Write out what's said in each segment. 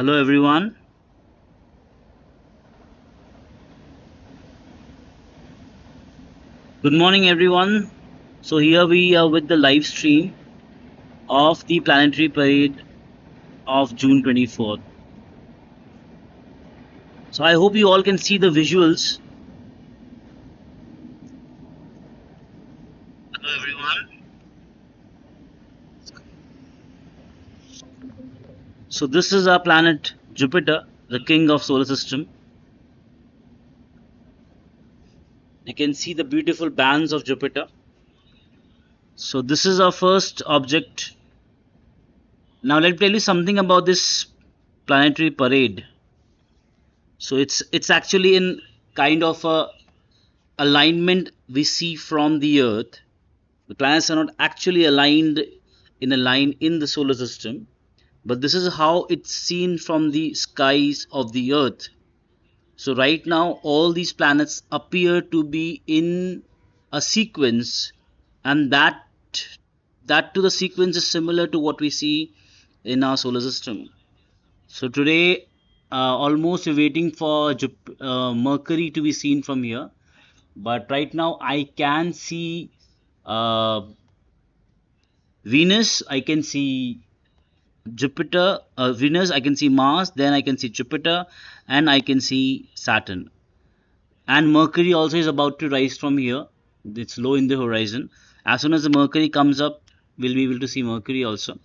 Hello everyone. Good morning everyone. So here we are with the live stream of the planetary parade of June 24th. So I hope you all can see the visuals. Hello everyone. So this is our planet Jupiter, the king of solar system. You can see the beautiful bands of Jupiter. So this is our first object. Now let me tell you something about this planetary parade. So it's actually in kind of a alignment we see from the Earth. The planets are not actually aligned in a line in the solar system, but this is how it's seen from the skies of the Earth. So, right now, all these planets appear to be in a sequence, and that to the sequence is similar to what we see in our solar system. So, today, almost we're waiting for Mercury to be seen from here, but right now, I can see uh, Venus, I can see Jupiter, Venus, I can see Mars, then I can see Jupiter, and I can see Saturn. And Mercury also is about to rise from here. It's low in the horizon. As soon as the Mercury comes up, we'll be able to see Mercury also.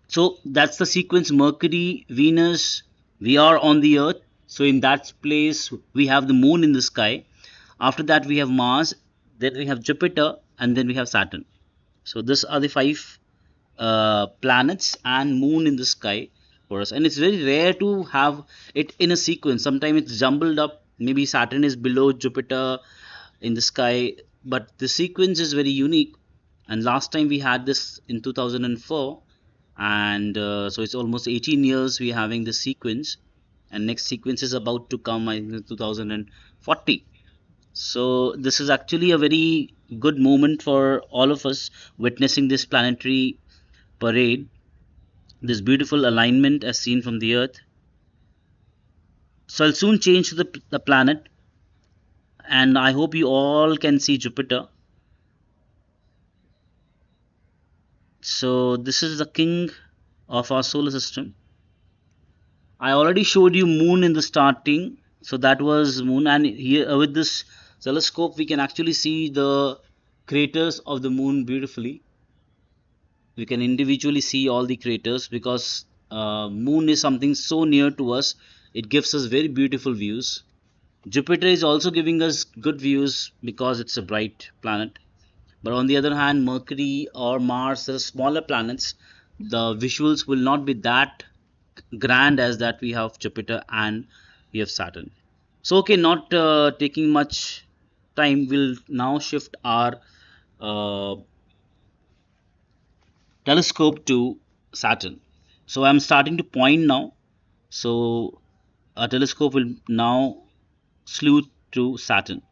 So that's the sequence Mercury, Venus, we are on the Earth. So in that place, we have the moon in the sky. After that, we have Mars, then we have Jupiter, and then we have Saturn. So these are the five planets and moon in the sky for us, and it's very rare to have it in a sequence. Sometimes it's jumbled up. Maybe Saturn is below Jupiter in the sky, but the sequence is very unique. And last time we had this in 2004, and so it's almost 18 years we're having this sequence, and next sequence is about to come, I think, in 2040. So this is actually a very good moment for all of us witnessing this planetary parade, this beautiful alignment as seen from the Earth. So I'll soon change to the planet, and I hope you all can see Jupiter. So this is the king of our solar system. I already showed you moon in the starting, so that was moon, and here with this telescope we can actually see the craters of the moon beautifully. We can individually see all the craters because moon is something so near to us. It gives us very beautiful views. Jupiter is also giving us good views because it's a bright planet. But on the other hand, Mercury or Mars, the smaller planets, the visuals will not be that grand as that we have Jupiter and we have Saturn. So, okay, not taking much time, we'll now shift our uh, telescope to Saturn. So, I'm starting to point now. So, our telescope will now slew to Saturn.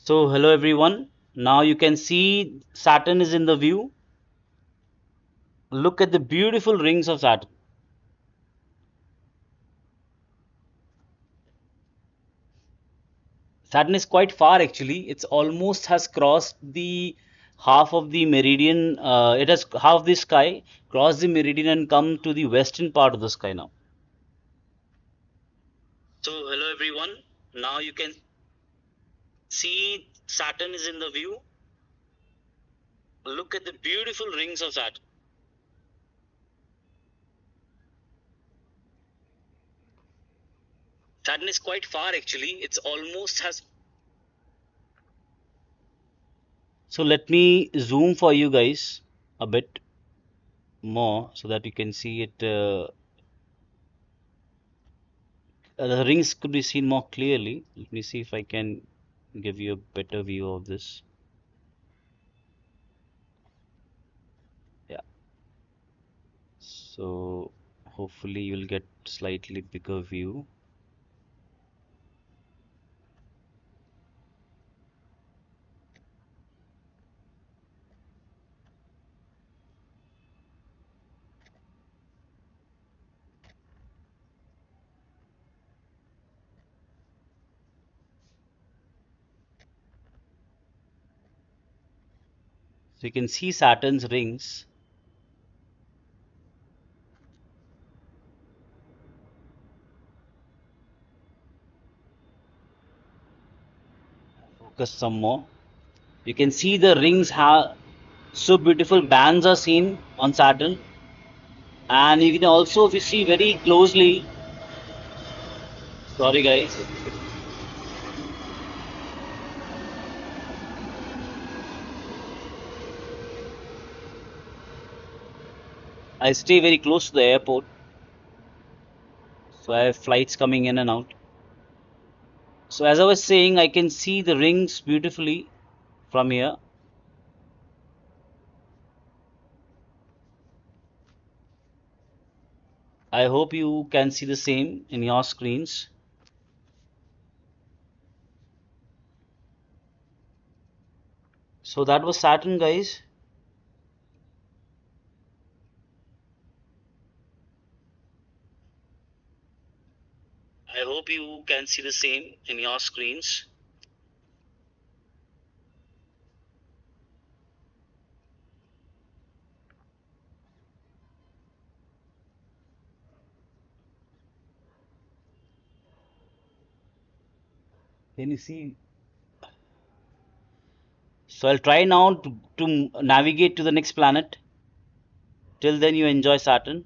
So hello everyone. Now you can see Saturn is in the view. Look at the beautiful rings of Saturn. Saturn is quite far actually. It's almost has crossed the half of the meridian. It has half the sky, crossed the meridian and come to the western part of the sky now. So hello everyone. Now you can see Saturn is in the view. Look at the beautiful rings of Saturn. Saturn is quite far actually. It's almost has. So let me zoom for you guys a bit more so that you can see it. The rings could be seen more clearly. Let me see if I can give you a better view of this. Yeah. So hopefully you'll get slightly bigger view. So you can see Saturn's rings. Focus some more. You can see the rings have so beautiful bands are seen on Saturn, and you can also, if you see very closely, sorry guys, I stay very close to the airport, so I have flights coming in and out. So as I was saying, I can see the rings beautifully from here. I hope you can see the same in your screens. So that was Saturn, guys. I hope you can see the same in your screens. Can you see? So I'll try now to navigate to the next planet. Till then, you enjoy Saturn.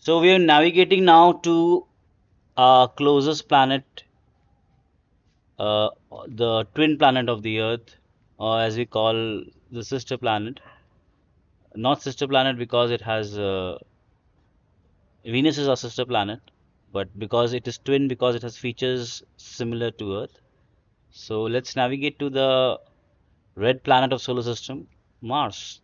So we are navigating now to our closest planet, uh, the twin planet of the Earth, or as we call the sister planet. Not sister planet because it has Venus is our sister planet, but because it is twin, because it has features similar to Earth. So let's navigate to the red planet of solar system, Mars.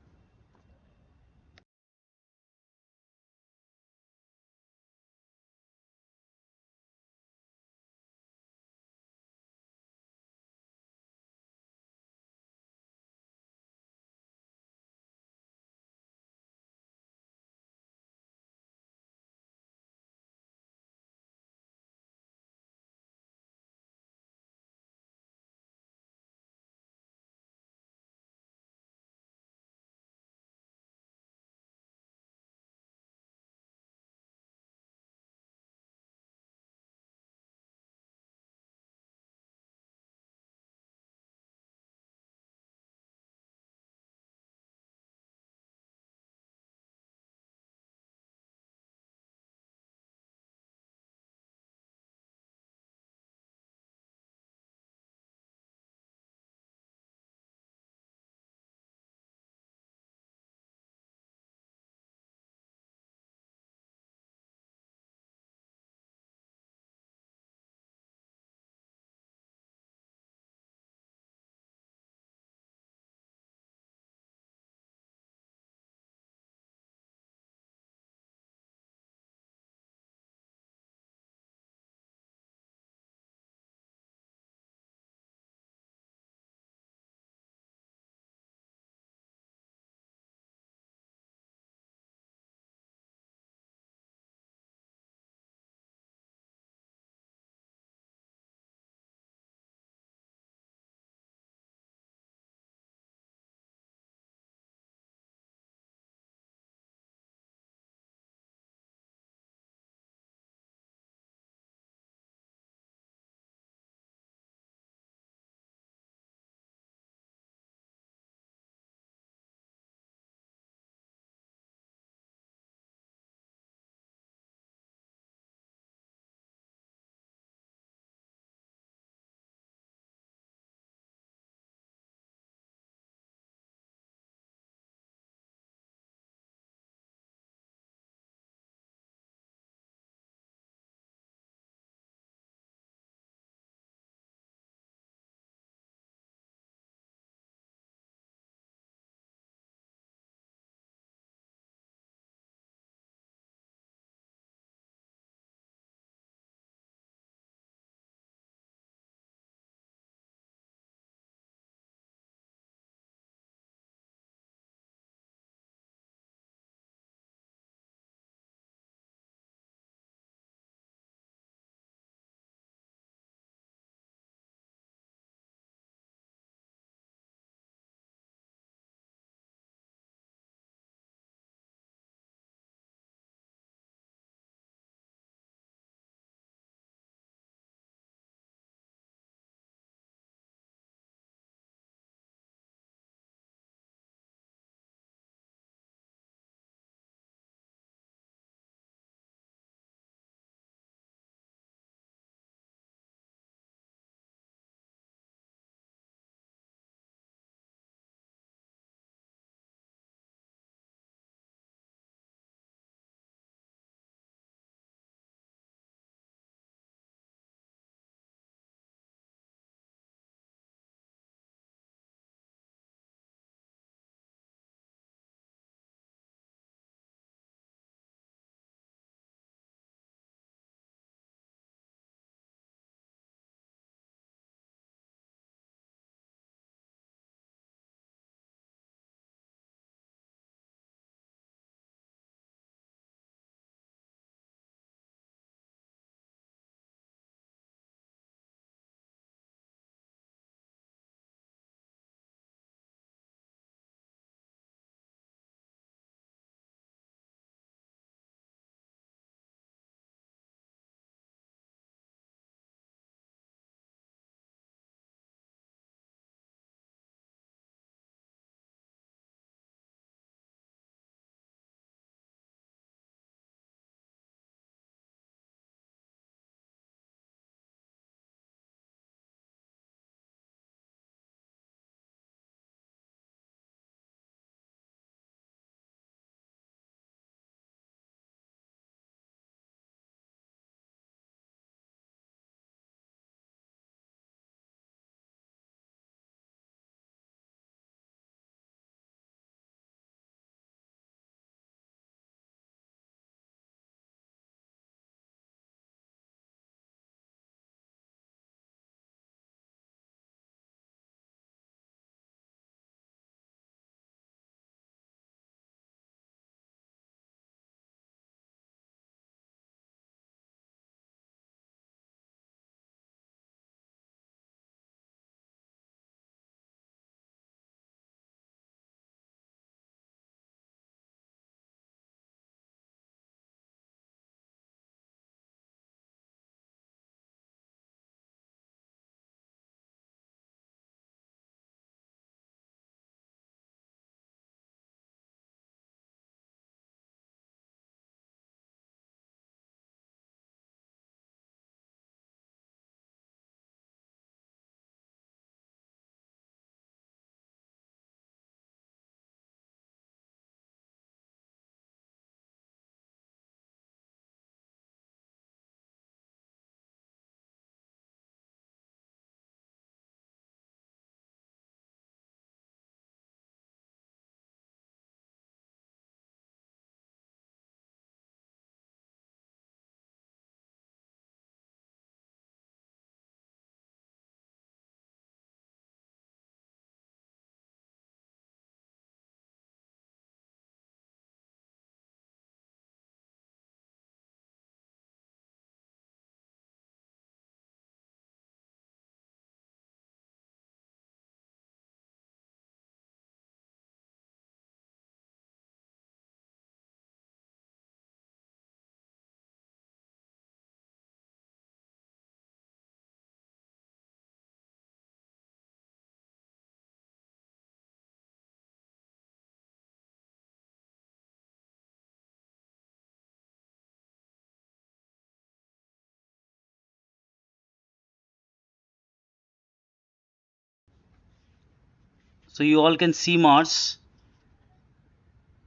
So you all can see Mars.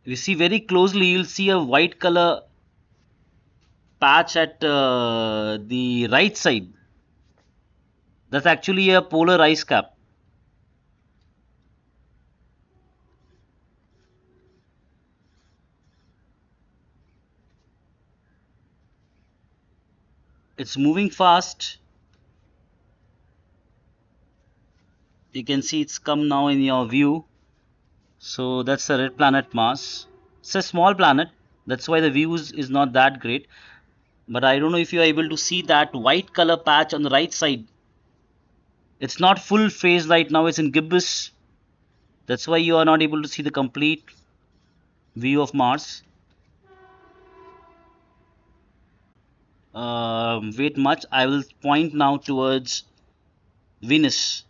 If you see very closely, you'll see a white color patch at the right side. That's actually a polar ice cap. It's moving fast. You can see it's come now in your view. So that's a red planet Mars. It's a small planet. That's why the views is not that great. But I don't know if you are able to see that white color patch on the right side. It's not full phase right now. It's in gibbous. That's why you are not able to see the complete view of Mars. Wait much. I will point now towards Venus.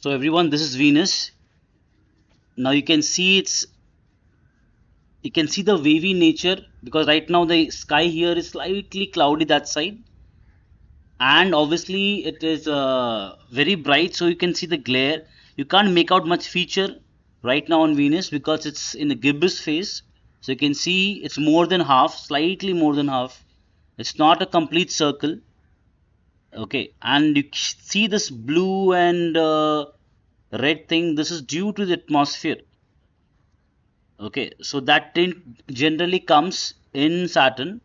So everyone, this is Venus. Now you can see the wavy nature because right now the sky here is slightly cloudy that side, and obviously it is very bright, so you can see the glare. You can't make out much feature right now on Venus because it's in a gibbous phase. So you can see it's more than half, slightly more than half. It's not a complete circle. Okay, and you see this blue and red thing. This is due to the atmosphere. Okay, so that tint generally comes in Saturn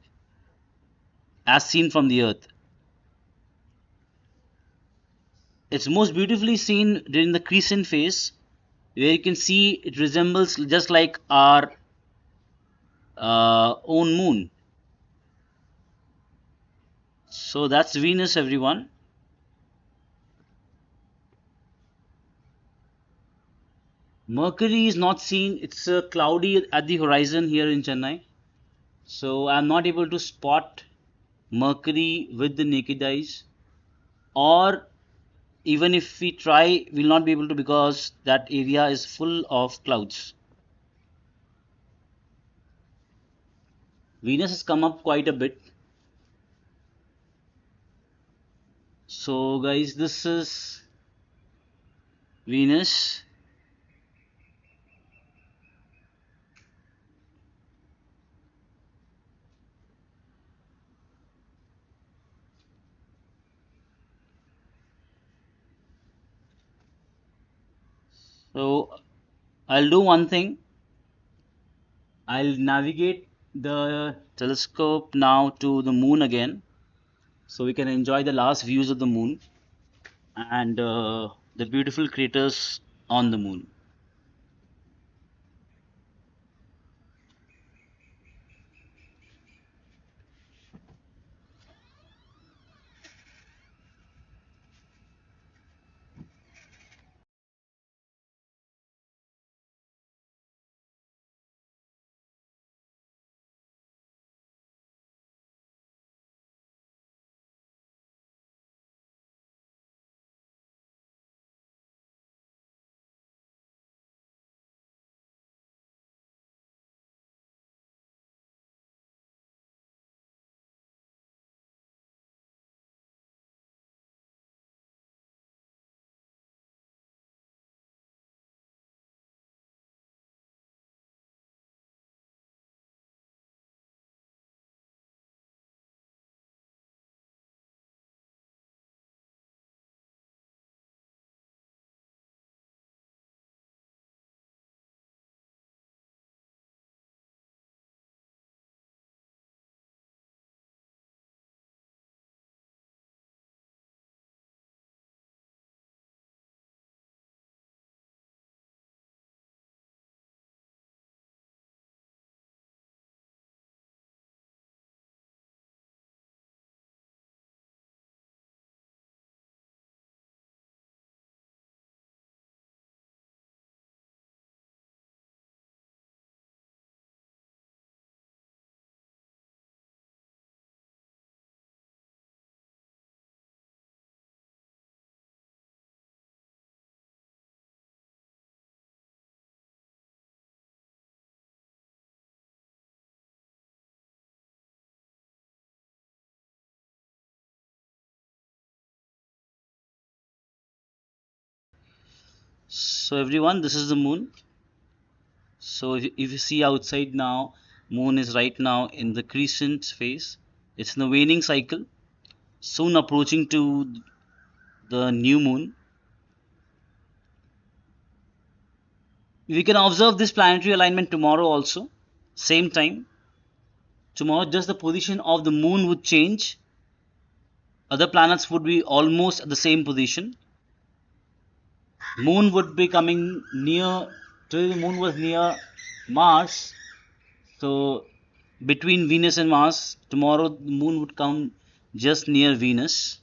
as seen from the Earth. It's most beautifully seen during the crescent phase, where you can see it resembles just like our own moon. So that's Venus, everyone. Mercury is not seen, it's cloudy at the horizon here in Chennai. So I'm not able to spot Mercury with the naked eyes, or even if we try, we'll not be able to because that area is full of clouds. Venus has come up quite a bit. So guys, this is Venus. So I'll do one thing. I'll navigate the telescope now to the moon again, so we can enjoy the last views of the moon and the beautiful craters on the moon. So everyone, this is the moon. So if you see outside now, moon is right now in the crescent phase. It's in the waning cycle, soon approaching to the new moon. We can observe this planetary alignment tomorrow also, same time. Tomorrow, just the position of the moon would change. Other planets would be almost at the same position. Moon would be coming near. Today, the moon was near Mars. So, between Venus and Mars, tomorrow the moon would come just near Venus.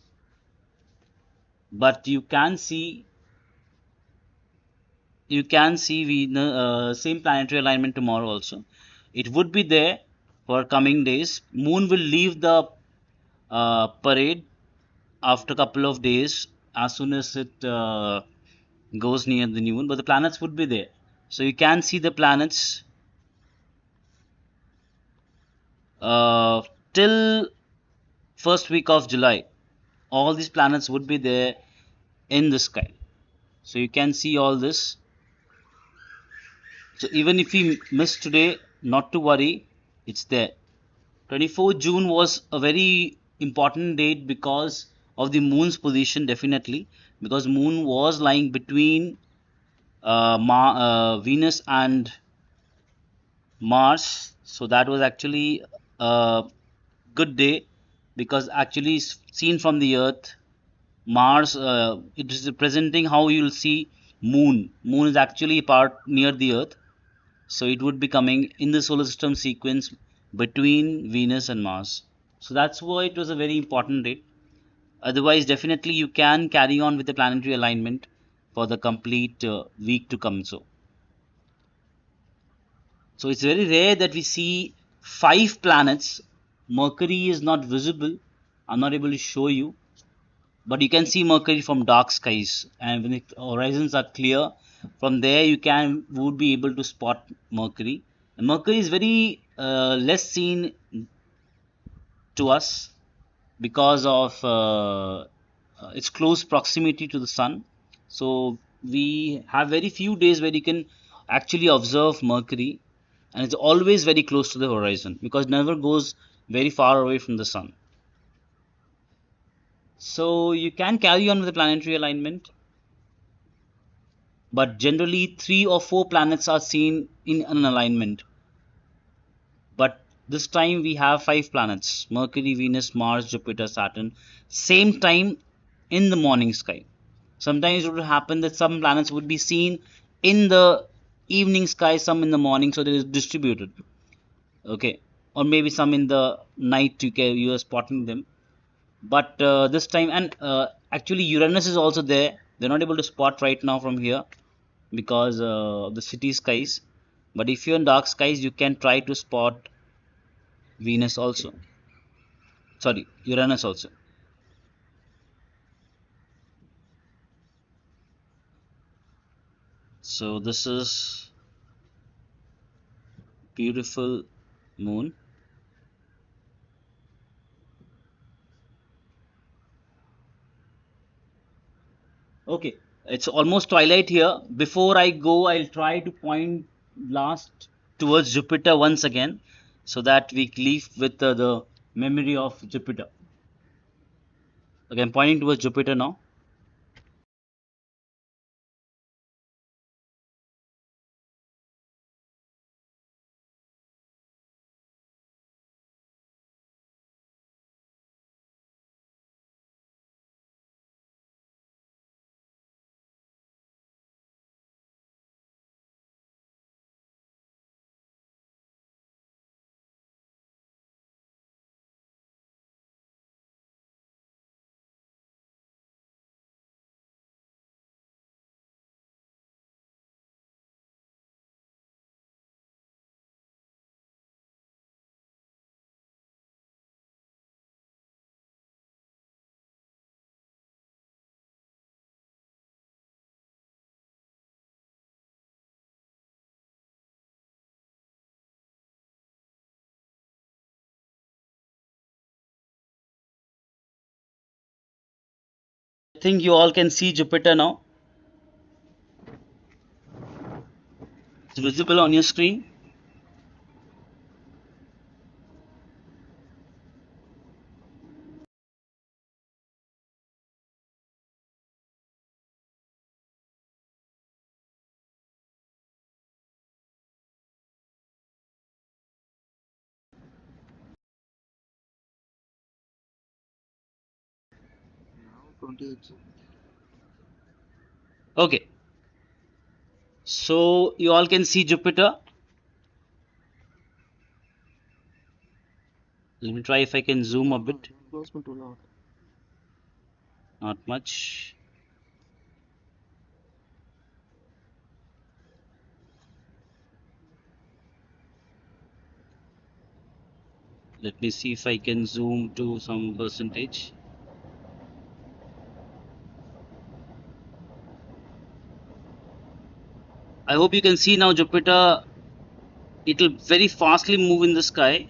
But you can see Venus, same planetary alignment tomorrow also. It would be there for coming days. Moon will leave the parade after a couple of days as soon as it goes near the new moon, but the planets would be there. So you can see the planets uh, till first week of July. All these planets would be there in the sky. So you can see all this. So even if we miss today, not to worry, it's there. 24th June was a very important date because of the moon's position, definitely, because moon was lying between Venus and Mars. So that was actually a good day because actually seen from the Earth, Mars, it is representing how you'll see Moon. Moon is actually part near the Earth, so it would be coming in the solar system sequence between Venus and Mars. So that's why it was a very important date. Otherwise, definitely you can carry on with the planetary alignment for the complete week to come. So it's very rare that we see five planets. Mercury is not visible. I'm not able to show you, but you can see Mercury from dark skies, and when the horizons are clear, from there you can would be able to spot Mercury. Mercury is very less seen to us because of its close proximity to the sun. So we have very few days where you can actually observe Mercury, and it's always very close to the horizon because it never goes very far away from the sun. So you can carry on with the planetary alignment, but generally 3 or 4 planets are seen in an alignment. But this time we have 5 planets: Mercury, Venus, Mars, Jupiter, Saturn, same time in the morning sky. Sometimes it would happen that some planets would be seen in the evening sky, some in the morning, so it is distributed. Okay, or maybe some in the night you are spotting them. But this time, and actually Uranus is also there. They're not able to spot right now from here because of the city skies. But if you're in dark skies, you can try to spot Venus also. Sorry, Uranus also. So this is beautiful moon. Okay, it's almost twilight here. Before I go, I'll try to point last towards Jupiter once again so that we leave with the memory of Jupiter. Okay, I'm pointing towards Jupiter now. I think you all can see Jupiter now. It's visible on your screen. Okay, so you all can see Jupiter. Let me try if I can zoom a bit. Not much. Let me see if I can zoom to some percentage. I hope you can see now Jupiter. It will very fastly move in the sky.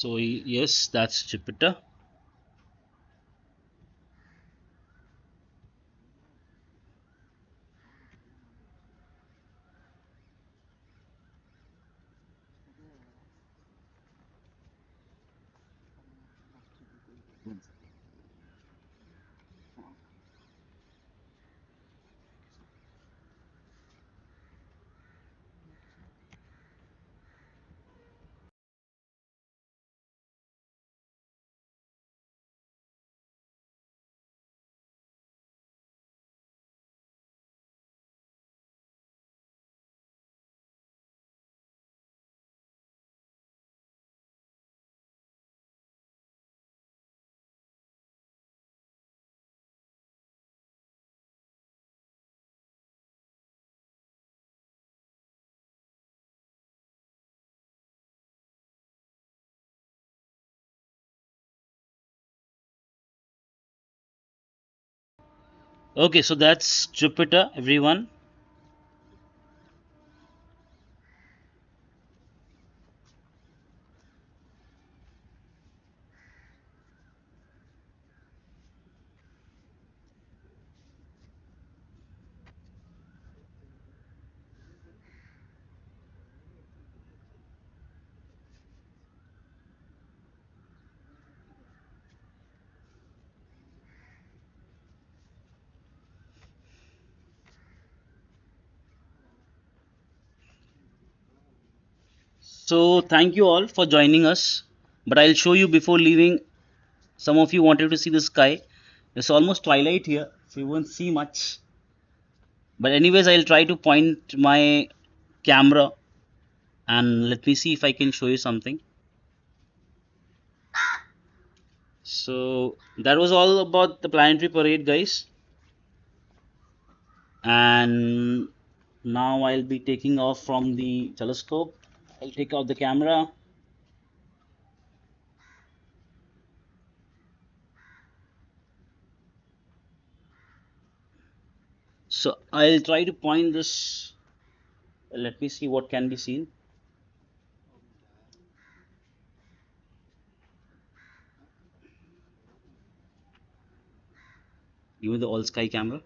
So yes, that's Jupiter. Okay, so that's Jupiter, everyone. So thank you all for joining us. But I'll show you before leaving. Some of you wanted to see the sky. It's almost twilight here, so you won't see much. But anyways, I'll try to point my camera and let me see if I can show you something. So that was all about the planetary parade, guys. And now I'll be taking off from the telescope. I'll take out the camera. So I'll try to point this. Let me see what can be seen. Give me the all sky camera.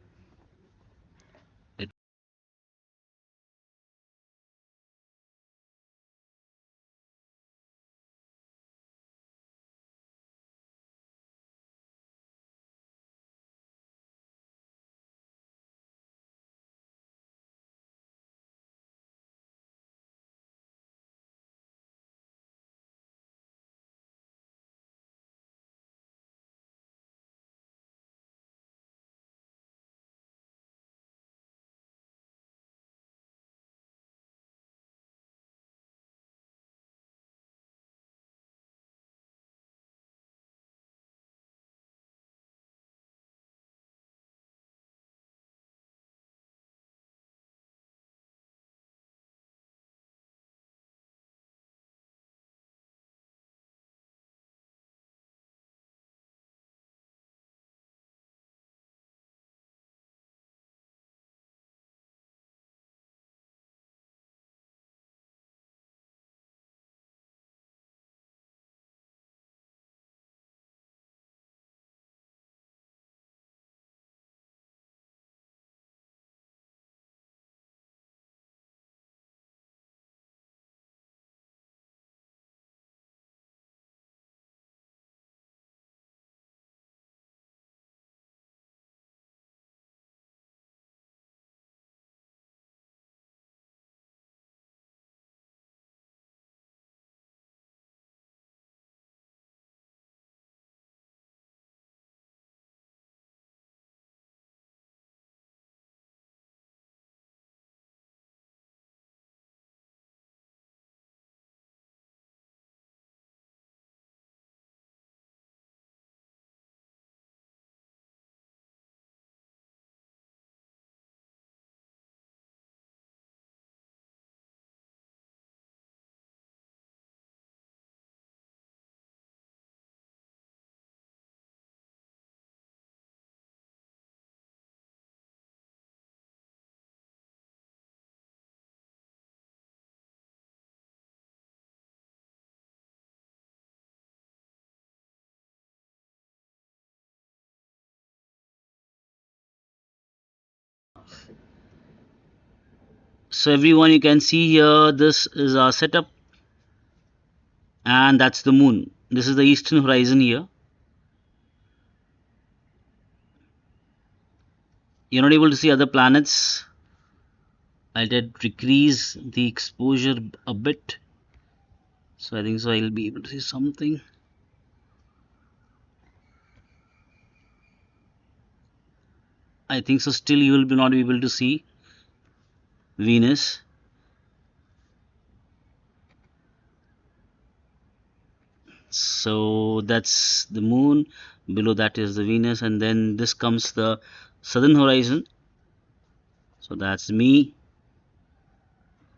So everyone, you can see here, this is our setup, and that's the moon. This is the eastern horizon here. You're not able to see other planets. I'll decrease the exposure a bit. So I think so I'll be able to see something. I think so still you will be not be able to see Venus. So that's the moon, below that is the Venus, and then this comes the southern horizon. So that's me,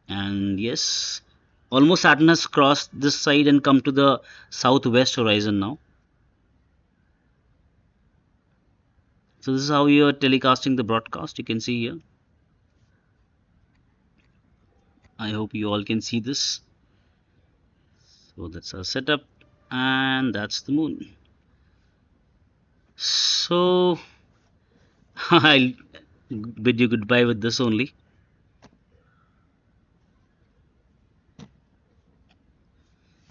and yes, almost Saturn has crossed this side and come to the southwest horizon now. So this is how you are telecasting the broadcast. You can see here. I hope you all can see this. So that's our setup, and that's the moon. So I'll bid you goodbye with this only.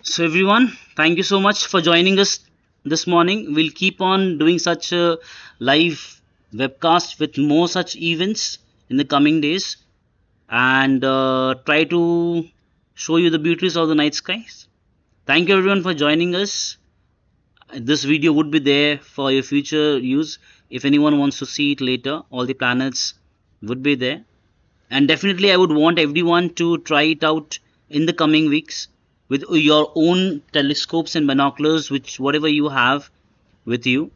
So everyone, thank you so much for joining us this morning. We'll keep on doing such a live webcast with more such events in the coming days, and try to show you the beauties of the night skies. Thank you everyone for joining us. This video would be there for your future use. If anyone wants to see it later, all the planets would be there. And definitely I would want everyone to try it out in the coming weeks with your own telescopes and binoculars, which whatever you have with you,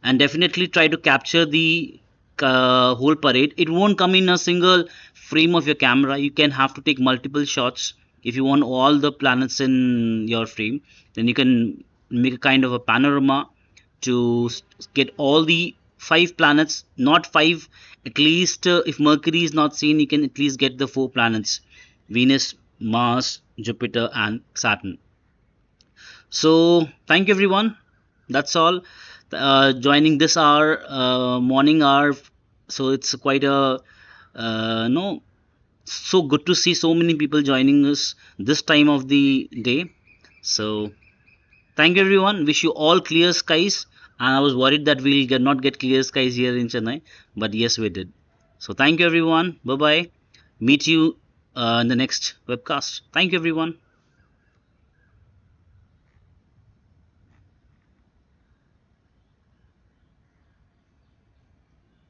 and definitely try to capture the whole parade. It won't come in a single frame of your camera. You can have to take multiple shots. If you want all the planets in your frame, then you can make a kind of a panorama to get all the five planets, not five, at least if Mercury is not seen, you can at least get the four planets: Venus, Mars, Jupiter, and Saturn. So thank you everyone. That's all. Joining this hour, morning hour. So it's quite a no. So good to see so many people joining us this time of the day. So thank you everyone. Wish you all clear skies. And I was worried that we'll not get clear skies here in Chennai, but yes, we did. So thank you everyone. Bye bye. Meet you in the next webcast. Thank you everyone.